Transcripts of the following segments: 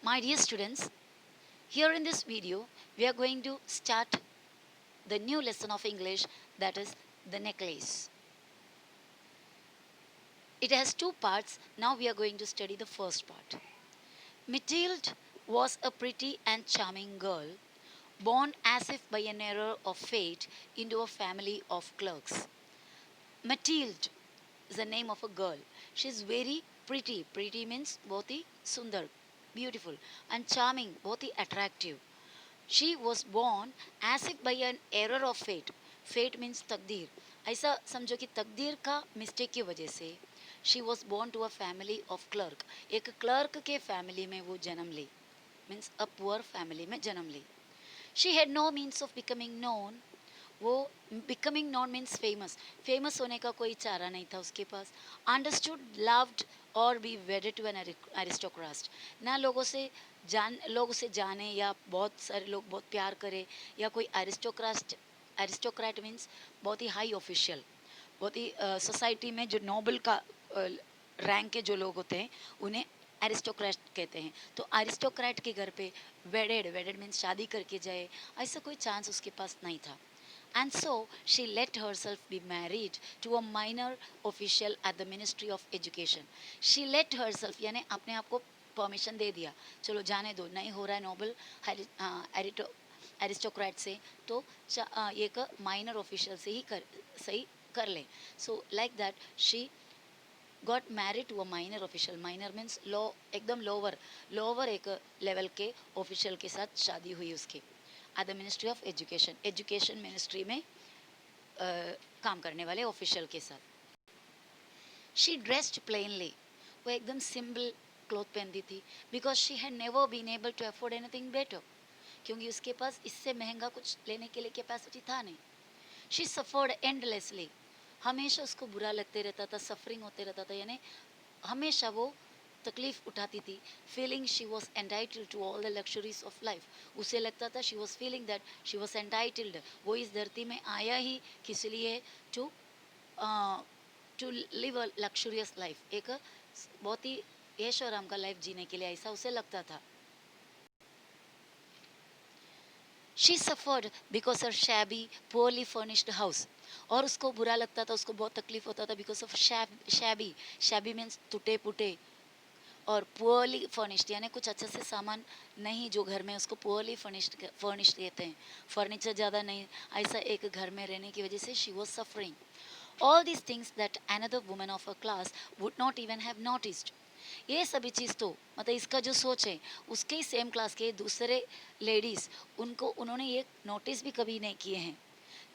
My dear students, here in this video, we are going to start the new lesson of English, that is the necklace. It has two parts. Now we are going to study the first part. Mathilde was a pretty and charming girl, born as if by an error of fate into a family of clerks. Mathilde is the name of a girl. She is very pretty. Pretty means बहुत ही सुंदर, beautiful, and charming, बहुत ही attractive. She was born as if by an error of fate. Fate means तकदीर. ऐसा समझो कि तकदीर का mistake की वजह से she was born to a family of clerk. एक क्लर्क के फैमिली में वो जन्म ली. Means a poor family में जन्म ली. She had no means of becoming known. वो becoming non means famous. Famous होने का कोई चारा नहीं था उसके पास. अंडरस्टूड, लव्ड और बी वेडेड टू एन एरिस्टोक्रास्ट. ना लोग उसे जाने या बहुत सारे लोग बहुत प्यार करे या कोई एरिस्टोक्रास्ट. एरिस्टोक्रेट मीन्स बहुत ही हाई ऑफिशियल, बहुत ही सोसाइटी में जो नोबल का रैंक के जो लोग होते हैं उन्हें एरिस्टोक्रेट कहते हैं. तो एरिस्टोक्रेट के घर पे वेडेड, वेडेड मीन्स शादी करके जाए, ऐसा कोई चांस उसके पास नहीं था. And so she let herself be married to a minor official at the Ministry of Education. She let herself यानी अपने आप को परमिशन दे दिया, चलो जाने दो, नहीं हो रहा है नोबल एरिस्टोक्रेट से, तो एक माइनर ऑफिशियल से ही सही कर ले. So like that she got married to a minor official. Minor means low, एकदम लोअर एक लेवल के ऑफिशियल के साथ शादी हुई उसकी at the ministry of education. Education ministry में काम करने वाले ऑफिशियल के साथ. She dressed plainly. वो एकदम सिंपल क्लॉथ पहनती थी. Because she had never been able to afford anything better. क्योंकि उसके पास इससे महंगा कुछ लेने के लिए कैपेसिटी था नहीं. She suffered endlessly. हमेशा उसको बुरा लगते रहता था, सफरिंग होते रहता था, यानी हमेशा वो तकलीफ उठाती थी. Feeling she was entitled to all the luxuries of life. उसे लगता था she was feeling that she was entitled. वो इस धरती में आया ही किस लिए, to to live a luxurious life, एक बहुत ही ऐश और आराम का लाइफ जीने के लिए, ऐसा उसे लगता था. She suffered because her shabby poorly furnished house. और उसको बुरा लगता था, उसको बहुत तकलीफ होता था because of shabby. Shabby means टूटे पुटे, और पुअरली फर्निश्ड यानी कुछ अच्छे से सामान नहीं जो घर में, उसको पुअरली फर्निश्ड कहते हैं. फर्नीचर ज़्यादा नहीं, ऐसा एक घर में रहने की वजह से she was suffering. All these things that another woman of a class would not even have noticed. ये सभी चीज़ तो मतलब इसका जो सोच है, उसके ही सेम क्लास के दूसरे लेडीज़ उन्होंने ये नोटिस भी कभी नहीं किए हैं.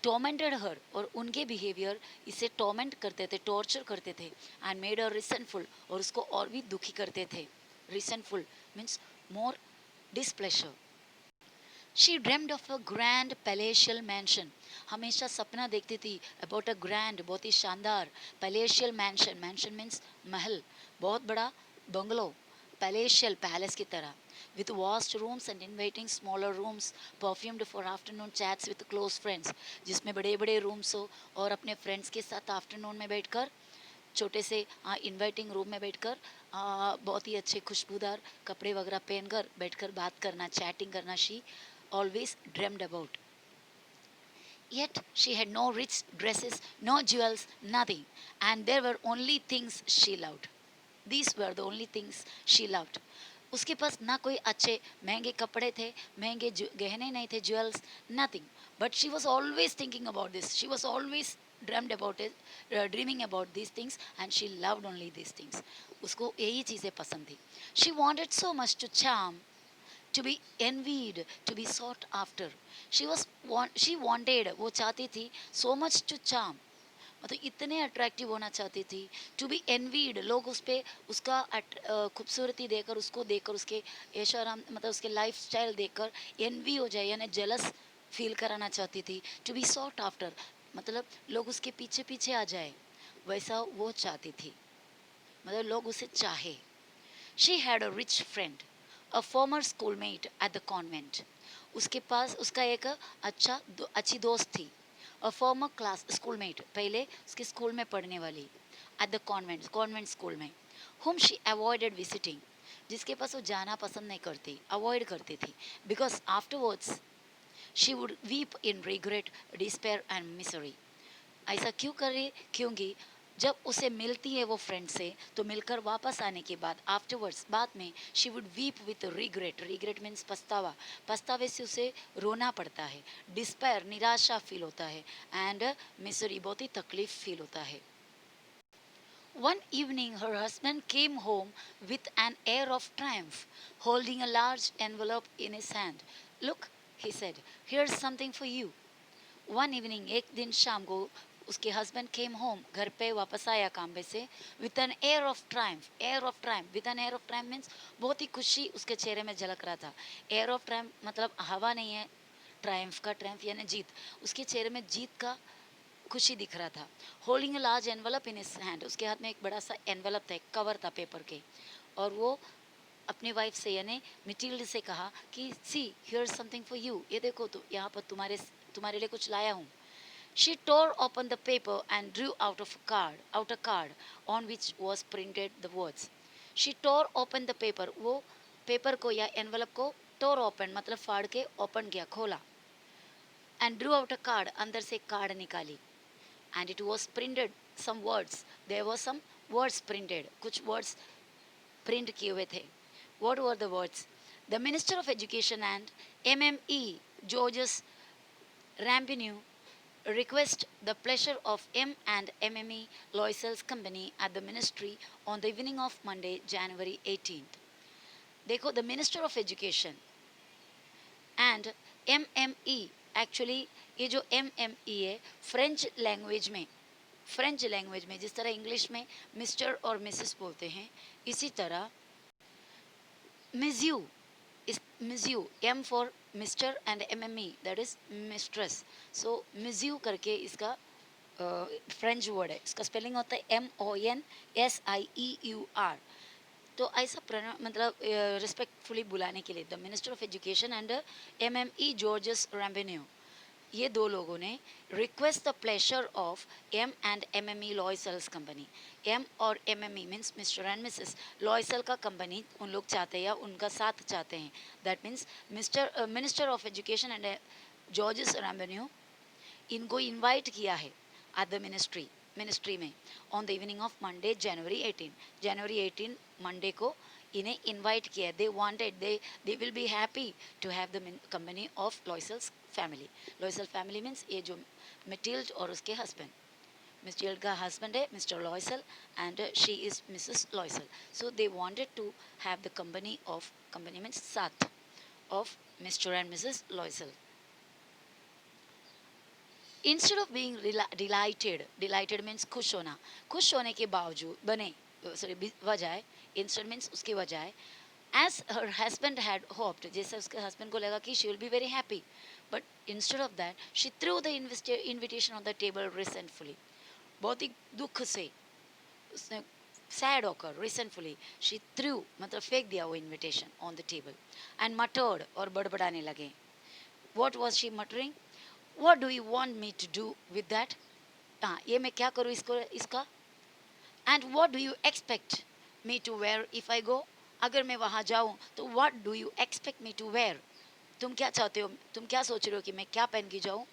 टॉर्मेंटेड हर, और उनके बिहेवियर इसे टॉर्मेंट करते थे, टॉर्चर करते थे. एंड मेड हर रिसेंटफुल, और उसको और भी दुखी करते थे. Resentful means more displeasure. She dreamed of a grand palatial mansion. हमेशा सपना देखती थी अबाउट अ ग्रैंड, बहुत ही शानदार पैलेशियल मैंशन. मैंशन मीन्स महल, बहुत बड़ा बंगलो. पैलेशियल पैलेस की तरह, with vast rooms and inviting smaller rooms perfumed for afternoon chats with close friends. जिसमें बड़े बड़े रूम्स हो और अपने फ्रेंड्स के साथ आफ्टरनून में बैठकर, छोटे से इनवाइटिंग रूम में बैठकर बहुत ही अच्छे खुशबूदार कपड़े वगैरह पहनकर बैठकर बात करना, चैटिंग करना. She always dreamed about. Yet she had no rich dresses, no jewels, nothing. And there were only things she loved. These were the only things she loved. उसके पास ना कोई अच्छे महंगे कपड़े थे, महंगे गहने नहीं थे, jewels, nothing. But she was always thinking about this. She was always dreamed about it, dreaming about these things, and she loved only these things. उसको यही चीज़ें पसंद थी. She wanted so much to charm, to be envied, to be sought after. She wanted, वो चाहती थी, so much to charm, मतलब इतने अट्रैक्टिव होना चाहती थी. टू बी एनवीड, लोग उस पर उसका खूबसूरती देकर, उसको देखकर, उसके ऐश आराम मतलब उसके लाइफ स्टाइल देखकर एनवी हो जाए, यानी जेलस फील कराना चाहती थी. टू बी सॉट आफ्टर मतलब लोग उसके पीछे पीछे आ जाए, वैसा वो चाहती थी, मतलब लोग उसे चाहे. She had a rich friend, a former schoolmate at the convent. उसके पास उसका एक अच्छी दोस्त थी. अ फॉर्मर क्लास स्कूलमेट, पहले उसके स्कूल में पढ़ने वाली, एट द कॉन्वेंट स्कूल में. whom she avoided visiting, जिसके पास वो जाना पसंद नहीं करती, अवॉइड करती थी, because afterwards she would weep in regret, despair and misery. ऐसा क्यों कर रही है? क्योंकि जब उसे मिलती है वो फ्रेंड से, तो मिलकर वापस आने के बाद आफ्टरवर्ड्स बाद में she would weep with regret, regret means पछतावा, पछतावे से उसे रोना पड़ता है, डिस्पेयर निराशा फील होता है, एंड मिसरी बहुत ही तकलीफ फील होता है। One evening, her husband came home with an air of triumph, holding a large envelope in his hand. Look, he said, here's something for you. One evening, एक दिन शाम को उसके हस्बैंड केम होम, घर पे वापस आया काम पे से, with an air of triumph, air of triumph, with an air of triumph means बहुत ही खुशी उसके चेहरे में झलक रहा था। एयर ऑफ ट्रायम्फ मतलब हवा नहीं है, ट्रायम्फ का, ट्रायम्फ यानी जीत, उसके चेहरे में जीत का खुशी दिख रहा था। Holding a large envelope in his hand, उसके हाथ में एक बड़ा सा एनवलप था, एक कवर था पेपर के, और वो अपनी वाइफ से यानी मिटिल्ड से कहा कि see here something for you, ये देखो तो यहाँ पर तुम्हारे तुम्हारे लिए कुछ लाया हूँ। She tore open the paper and drew out a card on which was printed the words. She tore open the paper. वो पेपर को या एनवलप को tore open मतलब फाड़ के ओपन किया, खोला, and drew out a card, अंदर से एक कार्ड निकाली, and it was printed some words. There were some words printed. कुछ words print किए हुए थे. What were the words? The Minister of Education and MME Georges Rampineau request the pleasure of M and MME Loisel's company at the ministry on the evening of Monday, January 18th. देखो, the Minister of Education and MME, actually ये जो MME है, French language में जिस तरह English में mister और Mrs बोलते हैं, इसी तरह मिज्यू is Mizzou, M for Mr and MME, that is mistress. So Mizzou करके इसका फ्रेंच वर्ड है, इसका स्पेलिंग होता है MONSIEUR। तो ऐसा मतलब रिस्पेक्टफुली बुलाने के लिए the minister of education and MME Georges Ramponneau, ये दो लोगों ने request the pleasure of M and MME Loisel's company. M और MME means mister and missus, Loisel का कंपनी उन लोग चाहते हैं या उनका साथ चाहते हैं, that means minister of education and Georges Ramponneau इनको इनवाइट किया है एट द मिनिस्ट्री में on the evening of Monday January 18 Monday को इन्हें इनवाइट किया। They wanted, they will be happy to have the company of Loisel's family. Loisel family means ये जो मिटिल्ड और उसके हस्बैंड, मिटिल्ड का हस्बैंड है mister Loisel and she is missus Loisel. So they wanted to have the company means साथ of mister and missus Loisel. Instead of being delighted means खुश होने के बावजूद बने, सॉरी बजाय, इंस्टेड मीन्स उसके बजाय, as her husband had hoped, जैसे उसके हस्बैंड को लगा कि she will be very happy, but instead of that she threw the invitation on the table resentfully, बहुत ही दुख से उसने सैड होकर रिसेंटफुली शी थ्रू मतलब फेंक दिया वो invitation on the table, and मटर्ड और बड़बड़ाने लगे। What was she muttering? What do you want me to do with that? हाँ, ये मैं क्या करूँ इसका? And what do you expect me to wear if I go? अगर मैं वहाँ जाऊँ तो what do you expect me to wear? तुम क्या चाहते हो, तुम क्या सोच रहे हो कि मैं क्या पहन के जाऊँ?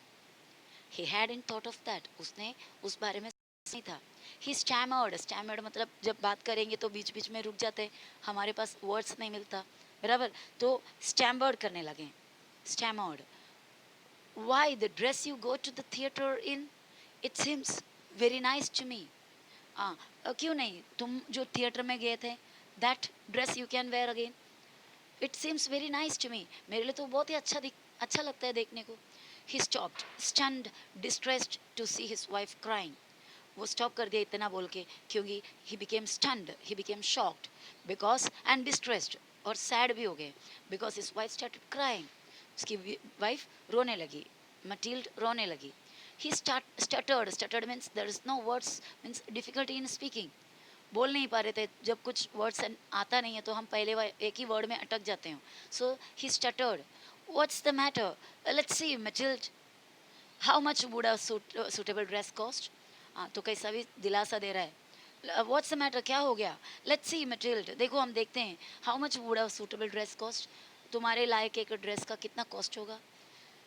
He hadn't thought of that. उसने उस बारे में नहीं था। He stammered मतलब जब बात करेंगे तो बीच बीच में रुक जाते हैं, हमारे पास वर्ड्स नहीं मिलता, बराबर, तो stammered करने लगे, stammered. Why the dress you go to the theater in? It seems very nice to me. क्यों नहीं, तुम जो थिएटर में गए थे, that dress you can wear again. It seems very nice to me. मेरे लिए तो बहुत ही अच्छा लगता है देखने को. He stopped, stunned, distressed to see his wife crying. वो स्टॉप कर दिया इतना बोल के, क्योंकि he became stunned, he became shocked, because and distressed, और सैड भी हो गए, because his wife started crying. उसकी वाइफ रोने लगी, मटिल्ड रोने लगी। He stuttered means there is no words, means difficulty in speaking, बोल नहीं पा रहे थे, जब कुछ वर्ड्स आता नहीं है तो हम पहले एक ही वर्ड में अटक जाते हैं। So he stuttered, what's the matter? Let's see, Matilde, how much would a suitable dress cost? तो कैसा भी दिलासा दे रहा है, व्हाट्स द मैटर, क्या हो गया? लेट्स सी मटिल्ड, देखो हम देखते हैं how much would a suitable dress cost, तुम्हारे लायक एक ड्रेस का कितना कॉस्ट होगा.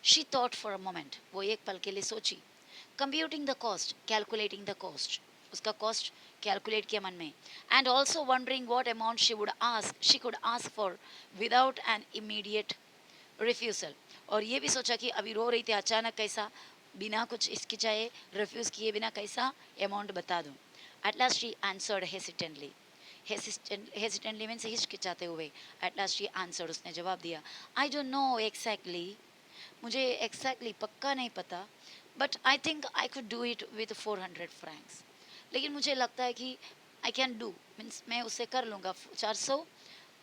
She thought for a moment, वो एक पल के लिए सोची. Computing the cost, calculating the cost, उसका कॉस्ट कैलकुलेट किया मन में. And also wondering what amount she could ask for without an immediate refusal. और ये भी सोचा कि अभी रो रही थी, अचानक कैसा बिना कुछ इसकी चाहे रिफ्यूज किए बिना कैसा अमाउंट बता दूं. At last she answered hesitantly. Hesitantly means हिचकिचाते हुए. एट लास्ट शी आंसर्ड, उसने जवाब दिया. आई डोंट नो एग्जैक्टली, मुझे एग्जैक्टली पक्का नहीं पता, but I think I could do it with 400 francs. लेकिन मुझे लगता है कि आई कैन डू, मीन्स मैं उससे कर लूँगा 400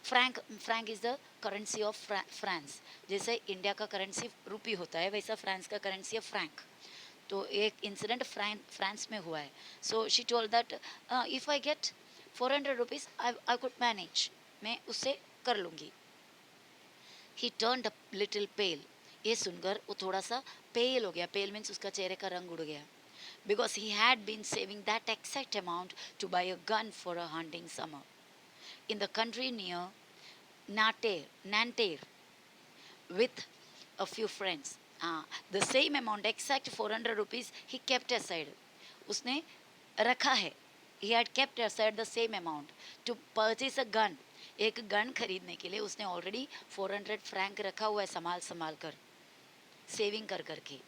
Frank. Frank is the currency of France. जैसे इंडिया का करेंसी रुपी होता है, वैसा फ्रांस का करेंसी है फ्रैंक. तो एक इंसिडेंट फ्रांस में हुआ है. So she told that if I get 400 rupees I could manage, मैं उससे कर लूँगी. ही टर्न्ड अ लिटिल पेल. ये सुनकर वो थोड़ा सा पेल हो गया. पेल मीन्स उसका चेहरे का रंग उड़ गया. Because he had been saving that exact amount to buy a gun for a hunting summer in the country near Nanterre with a few friends. The same amount, exact 400 rupees, he kept aside. उसने रखा है. He had kept aside the same amount to purchase a gun. एक gun खरीदने के लिए उसने already 400 Frank रखा हुआ है, संभाल संभाल कर, सेविंग कर करके.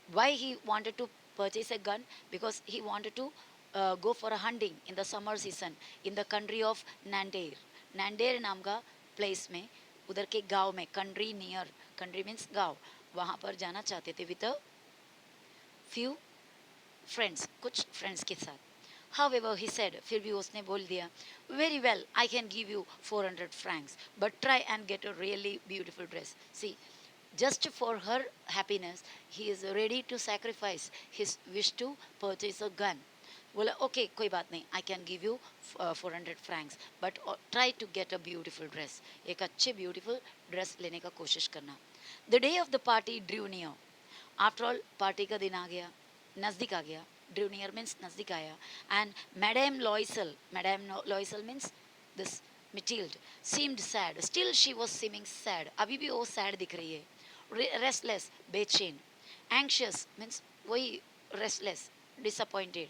Why he wanted to purchase a gun? Because he wanted to go for a hunting in the summer season in the country of Nanderre. Nanderre नाम का प्लेस में, उधर के गांव में, कंट्री नियर, कंट्री मीन्स गांव, वहाँ पर जाना चाहते थे विद अ फ्यू फ्रेंड्स, कुछ फ्रेंड्स के साथ. However, he said, फिर भी उसने बोल दिया, very well, I can give you 400 francs, but try and get a really beautiful dress. See, just for her happiness, he is ready to sacrifice his wish to purchase a gun. बोला okay कोई बात नहीं, I can give you 400 francs, but try to get a beautiful dress. एक अच्छे beautiful dress लेने का कोशिश करना. The day of the party drew near. After all party का दिन आ गया, नज़दीक आ गया. ड्रू नियर मीन्स नज़दीक आया. And madam Loisel means this Mathilde seemed sad. Still she was seeming sad. अभी भी वो सैड दिख रही है. रेस्टलेस, बेचैन. एंक्शियस मीन्स वही restless, disappointed.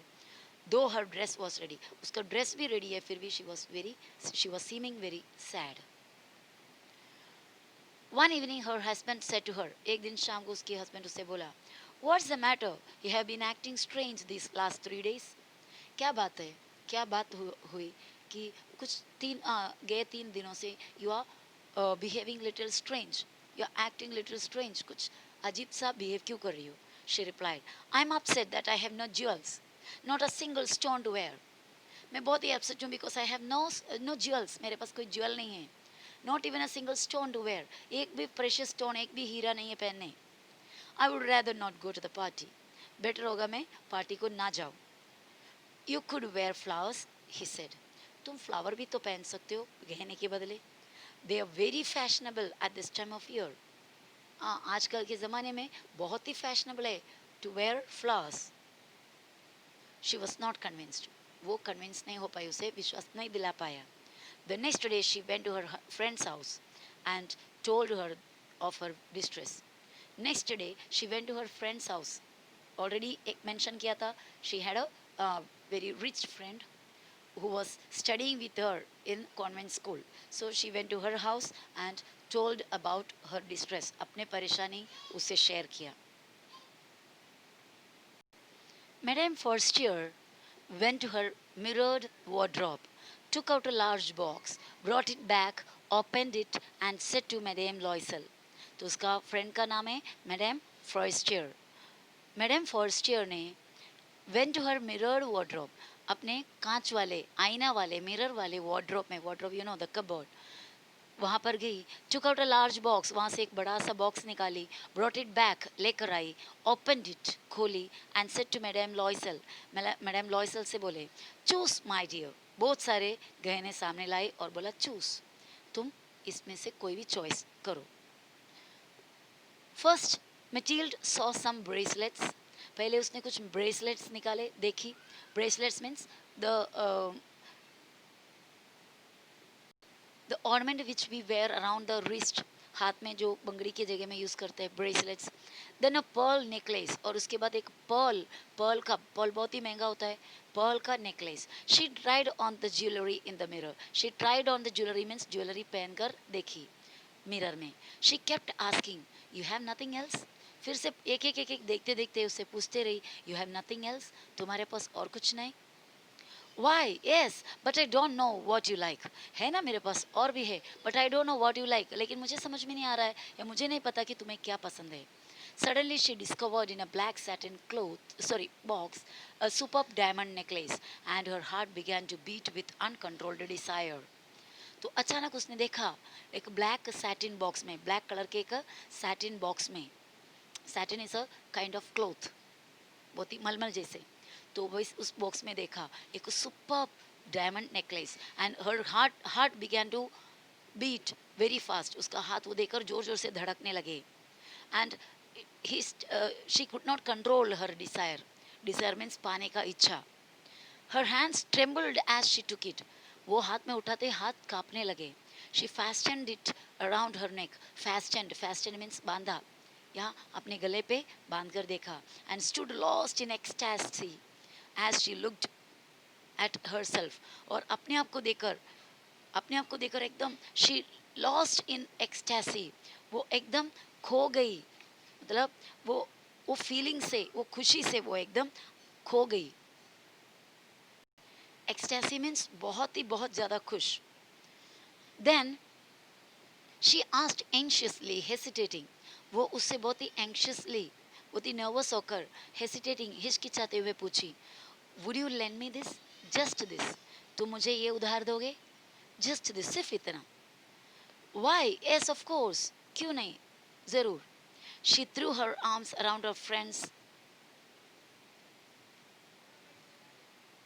Though her dress was ready, उसका ड्रेस भी रेडी है, फिर भी she was seeming very sad. One evening her husband said to her. एक दिन शाम को उसके हस्बैंड उससे बोला, what's the matter, you have been acting strange this last 3 days. क्या बात है, क्या बात हुई कि कुछ गए 3 दिनों से you are behaving little strange, you are acting little strange, कुछ अजीब सा बिहेव क्यों कर रही हो. She replied, I am upset that I have no jewels, not a single stone to wear. मैं बहुत ही अपसेट हूँ because I have no jewels, मेरे पास कोई ज्वेल नहीं है. Not even a single stone to wear, एक भी प्रेशियस स्टोन, एक भी हीरा नहीं है पहनने. I would rather not go to the party, better होगा मैं पार्टी को ना जाऊँ. You could wear flowers, he said. तुम फ्लावर भी तो पहन सकते हो गहने के बदले. They are very fashionable at this time of year. आजकल के ज़माने में बहुत ही फैशनेबल है to wear flowers. She was not convinced. वो कन्विंस नहीं हो पाई, उसे विश्वास नहीं दिला पाया. The next day she went to her friend's house and told her of her distress. Next day she went to her friend's house. Already एक मेंशन किया था, she had a very rich friend who was studying with her in convent school. So she went to her house and told about her distress. अपने परेशानी उससे share किया. Madame Forestier went to her mirrored wardrobe, took out a large box, brought it back, opened it, and said to Madame Loisel. तो उसका friend का नाम है madam Forestier. Madam Forestier ने went to her mirrored wardrobe, अपने कांच वाले, आईना वाले, मिरर वाले वार्डरोब में, wardrobe you know the cupboard, वहाँ पर गई. Took out a large box, वहाँ से एक बड़ा सा बॉक्स निकाली. ब्रॉट इट बैक, लेकर आई. ओपन इट, खोली. And said to madam Loisel, madam Loisel से बोले, चूस माय डियर. बहुत सारे गहने सामने लाई और बोला चूस, तुम इसमें से कोई भी चॉइस करो. First Mathilde saw some bracelets. पहले उसने कुछ ब्रेसलेट्स निकाले, देखी। Bracelets means the the ornament which we wear around the wrist, हाथ में जो बंगड़ी की जगह में यूज करते हैं, ब्रेसलेट्स। देन अ पर्ल नेकलेस, और उसके बाद एक पर्ल, पर्ल बहुत ही महंगा होता है, पर्ल का necklace. She tried on the jewellery in the mirror, she tried on the jewellery means jewellery पहनकर देखी मिरर में। She kept asking, you have nothing else? फिर से एक एक देखते देखते उससे पूछते रही, यू हैव नथिंग एल्स? तुम्हारे पास और कुछ नहीं? Why yes but I don't know what you like, है ना मेरे पास और भी है, but I don't know what you like, लेकिन मुझे समझ में नहीं आ रहा है, या मुझे नहीं पता कि तुम्हें क्या पसंद है। Suddenly she discovered in a black satin box, a superb diamond necklace, and her heart began to beat with uncontrolled desire. तो अचानक उसने देखा एक ब्लैक सैटिन बॉक्स में, ब्लैक कलर के एक सैटिन बॉक्स में, satin is a kind of cloth, बहुत ही मलमल जैसे। तो वो उस बॉक्स में देखा एक super diamond necklace, and her heart began to beat very fast, उसका हाथ वो देखकर जोर जोर से धड़कने लगे। And she could not control her desire, desire means पाने का इच्छा। Her hands trembled as she took it, वो हाथ में उठाते हाथ कांपने लगे। She fastened it around her neck, fastened means बांधा, यहाँ अपने गले पे बांध कर देखा। And stood lost in ecstasy as she looked at herself, और अपने आप को देखकर एकदम शी लॉस्ट इन एक्सटैसी, वो एकदम खो गई, मतलब वो फीलिंग से, वो खुशी से वो एकदम खो गई। एक्सटैसी मीन्स बहुत ज़्यादा खुश। Then she asked anxiously hesitating, वो उससे बहुत ही एंशियसली, बहुत ही नर्वस होकर, हेसिटेटिंग हिचकिचाते हुए पूछी, would you lend me this, just this, तुम मुझे ये उधार दोगे, जस्ट दिस, सिर्फ इतना। वाई यस ऑफ कोर्स, क्यों नहीं, जरूर। She threw her arms around her friends,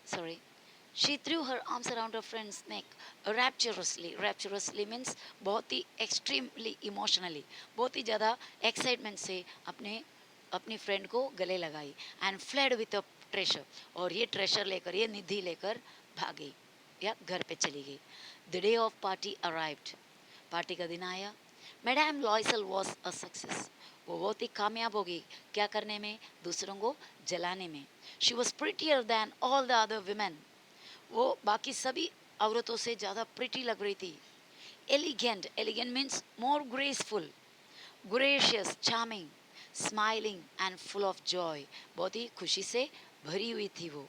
sorry, she threw her arms around her friend's neck rapturously means बहुत ही extremely emotionally, बहुत ही ज़्यादा excitement से अपनी फ्रेंड को गले लगाई। एंड फ्लेड विथ अ ट्रेशर, और ये ट्रेशर लेकर, ये निधि लेकर भागी या घर पे चली गई। The day of party arrived, party का दिन आया। मैडम लॉयसल वॉज अ सक्सेस, वो बहुत ही कामयाब होगी, क्या करने में, दूसरों को जलाने में। She was prettier than all the other women, वो बाकी सभी औरतों से ज़्यादा प्रिटी लग रही थी। Elegant means more graceful, gracious, charming, smiling and full of joy, बहुत ही खुशी से भरी हुई थी वो।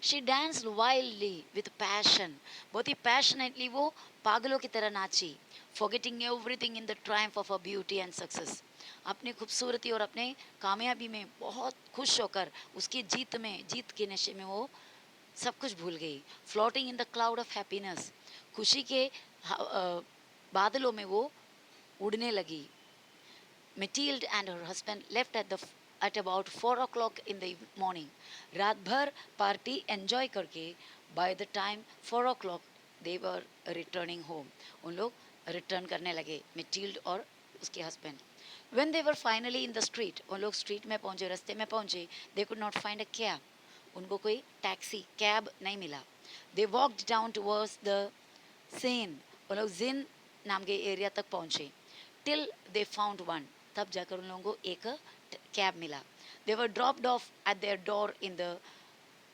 She danced wildly with passion, बहुत ही पैशनेटली वो पागलों की तरह नाची। Forgetting everything in the triumph of a beauty and success, अपनी खूबसूरती और अपने कामयाबी में बहुत खुश होकर, उसकी जीत के नशे में वो सब कुछ भूल गई। Floating in the cloud of happiness, खुशी के बादलों में वो उड़ने लगी। Matilda and her husband left at about 4 o'clock in the morning. रात भर पार्टी एंजॉय करके by the time 4 o'clock they were returning home. उन लोग रिटर्न करने लगे, मिटिल्ड और उसके husband. When they were finally in the street, उन लोग स्ट्रीट में पहुंचे, रास्ते में पहुंचे, they could not find a cab. उनको कोई टैक्सी कैब नहीं मिला। They walked down towards the Seine, वो लोग जिन नाम के एरिया तक पहुंचे। Till they found one, तब जाकर उन लोगों को एक कैब मिला। They were dropped off at their door in the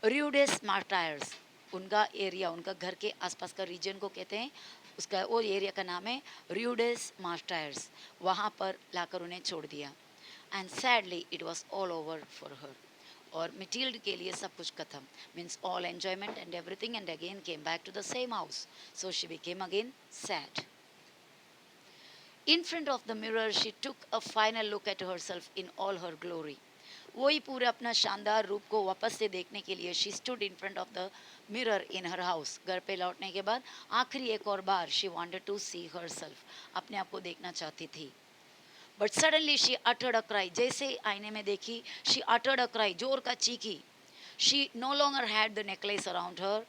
Rue des Martyrs, उनका एरिया, उनका घर के आसपास का रीजन को कहते हैं, उसका वो एरिया का नाम है Rue des Martyrs, वहाँ पर लाकर उन्हें छोड़ दिया। And sadly it was all over for her, और मिटिल्ड के लिए सब कुछ खत्म, means all enjoyment and everything, and again came back to the same house, so she became again sad. In front of the mirror, she took a final look at herself in all her glory. वही पूरे अपना शानदार रूप को वापस से देखने के लिए she stood in front of the mirror in her house. घर पे लौटने के बाद आखिरी एक और बार she wanted to see herself, अपने आप को देखना चाहती थी। But suddenly she uttered a cry. जैसे आईने में देखी, she uttered a cry, जोर का चीखी। She no longer had the necklace around her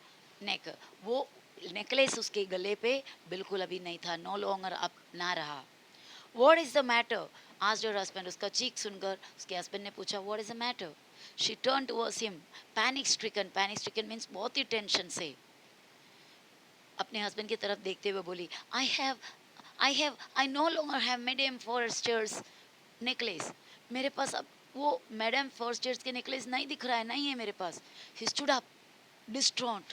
neck. वो नेकलेस उसके गले पे बिल्कुल अभी नहीं था, नो लॉन्गर अब ना रहा। What is the matter? asked her husband. उसका चीख सुनकर उसके husband ने पूछा, what is the matter? She turned towards him, panic stricken. Panic stricken means बहुत ही टेंशन से अपने हस्बैंड की तरफ देखते हुए बोली, I know longer have madam Forester's necklace. मेरे पास अब वो मैडम फॉरेस्टर्स के नेकलेस नहीं दिख रहा है, नहीं है मेरे पास. He stood up distraught.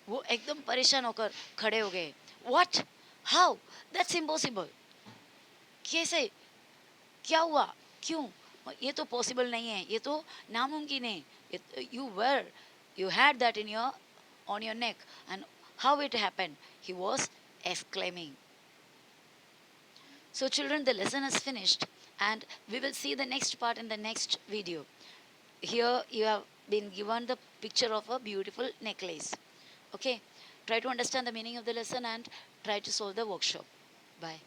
वो एकदम परेशान होकर खड़े हो गए. What, how, that's impossible. कैसे, क्या हुआ, क्यों, ये तो पॉसिबल नहीं है, ये तो नामुमकिन है. You had that in your on your neck, and how it happened, he was exclaiming. So children, the lesson is finished, and we will see the next part in the next video. Here you have been given the picture of a beautiful necklace. Okay, try to understand the meaning of the lesson and try to solve the workshop. Bye.